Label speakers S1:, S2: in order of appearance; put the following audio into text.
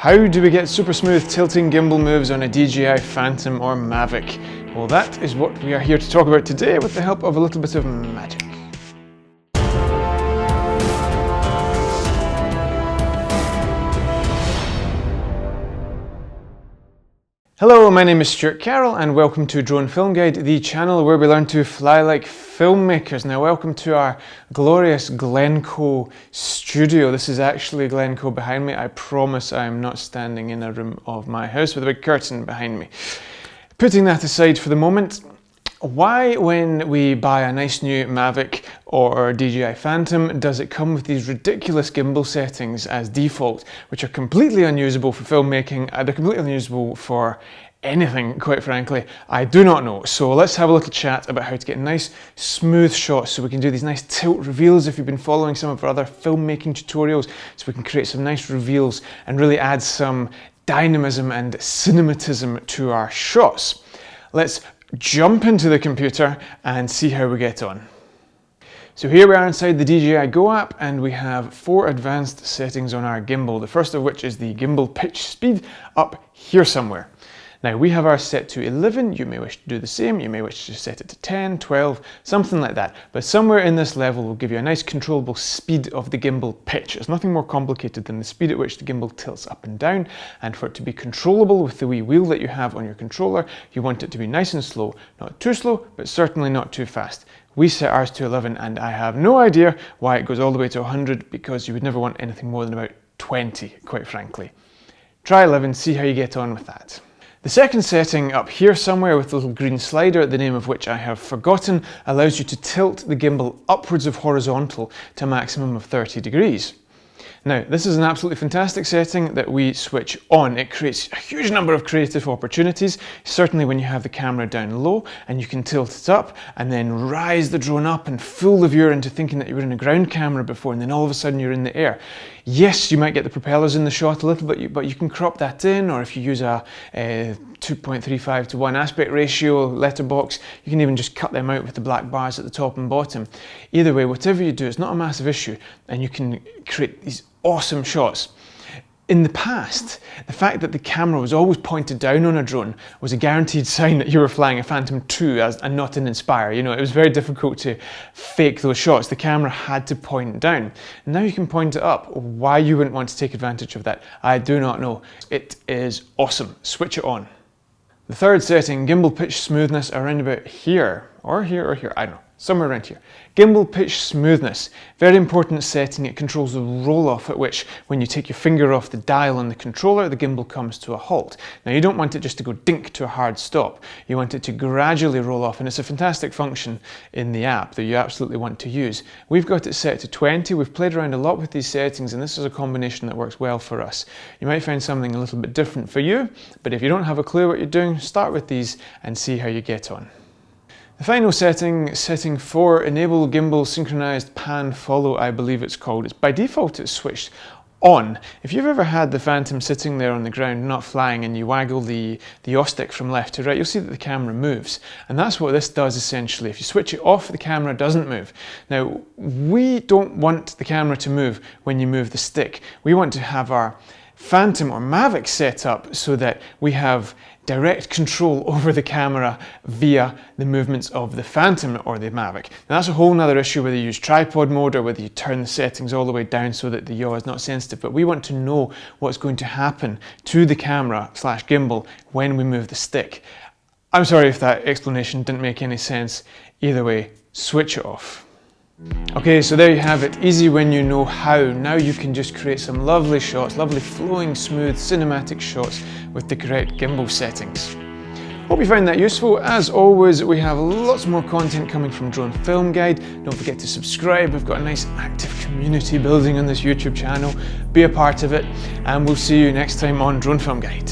S1: How do we get super smooth tilting gimbal moves on a DJI Phantom or Mavic? Well, that is what we are here to talk about today with the help of a little bit of magic. Hello, my name is Stewart Carroll and welcome to Drone Film Guide, the channel where we learn to fly like filmmakers. Now welcome to our glorious Glencoe studio. This is actually Glencoe behind me. I promise I am not standing in a room of my house with a big curtain behind me. Putting that aside for the moment, why when we buy a nice new Mavic or DJI Phantom does it come with these ridiculous gimbal settings as default, which are completely unusable for filmmaking, they're completely unusable for anything, quite frankly? I do not know. So let's have a little chat about how to get nice smooth shots so we can do these nice tilt reveals if you've been following some of our other filmmaking tutorials, so we can create some nice reveals and really add some dynamism and cinematism to our shots. Let's jump into the computer and see how we get on. So here we are inside the DJI Go app and we have 4 advanced settings on our gimbal, the first of which is the gimbal pitch speed up here somewhere. Now we have ours set to 11, you may wish to do the same, you may wish to set it to 10, 12, something like that. But somewhere in this level will give you a nice controllable speed of the gimbal pitch. It's nothing more complicated than the speed at which the gimbal tilts up and down, and for it to be controllable with the wee wheel that you have on your controller, you want it to be nice and slow. Not too slow, but certainly not too fast. We set ours to 11 and I have no idea why it goes all the way to 100 because you would never want anything more than about 20, quite frankly. Try 11, see how you get on with that. The second setting up here somewhere with the little green slider, the name of which I have forgotten, allows you to tilt the gimbal upwards of horizontal to a maximum of 30 degrees. Now, this is an absolutely fantastic setting that we switch on. It creates a huge number of creative opportunities, certainly when you have the camera down low and you can tilt it up and then rise the drone up and fool the viewer into thinking that you were in a ground camera before and then all of a sudden you're in the air. Yes, you might get the propellers in the shot a little bit, but you can crop that in, or if you use a 2.35 to 1 aspect ratio letterbox, you can even just cut them out with the black bars at the top and bottom. Either way, whatever you do, it's not a massive issue and you can create these awesome shots. In the past, the fact that the camera was always pointed down on a drone was a guaranteed sign that you were flying a Phantom 2 and not an Inspire. You know, it was very difficult to fake those shots. The camera had to point down. Now you can point it up. Why you wouldn't want to take advantage of that, I do not know. It is awesome. Switch it on. The third setting, gimbal pitch smoothness, around about here, or here, or here, I don't know. Somewhere around here. Gimbal pitch smoothness, very important setting. It controls the roll off at which when you take your finger off the dial on the controller, the gimbal comes to a halt. Now you don't want it just to go dink to a hard stop. You want it to gradually roll off, and it's a fantastic function in the app that you absolutely want to use. We've got it set to 20. We've played around a lot with these settings and this is a combination that works well for us. You might find something a little bit different for you, but if you don't have a clue what you're doing, start with these and see how you get on. The final setting, setting 4, enable gimbal synchronized pan follow, I believe it's called. It's by default it's switched on. If you've ever had the Phantom sitting there on the ground not flying and you waggle the yaw stick from left to right, you'll see that the camera moves. And that's what this does essentially. If you switch it off, the camera doesn't move. Now, we don't want the camera to move when you move the stick. We want to have our Phantom or Mavic set up so that we have direct control over the camera via the movements of the Phantom or the Mavic. Now that's a whole nother issue whether you use tripod mode or whether you turn the settings all the way down so that the yaw is not sensitive, but we want to know what's going to happen to the camera / gimbal when we move the stick. I'm sorry if that explanation didn't make any sense. Either way, switch it off. Okay, so there you have it. Easy when you know how. Now you can just create some lovely shots, lovely flowing, smooth, cinematic shots with the correct gimbal settings. Hope you found that useful. As always, we have lots more content coming from Drone Film Guide. Don't forget to subscribe. We've got a nice active community building on this YouTube channel. Be a part of it, and we'll see you next time on Drone Film Guide.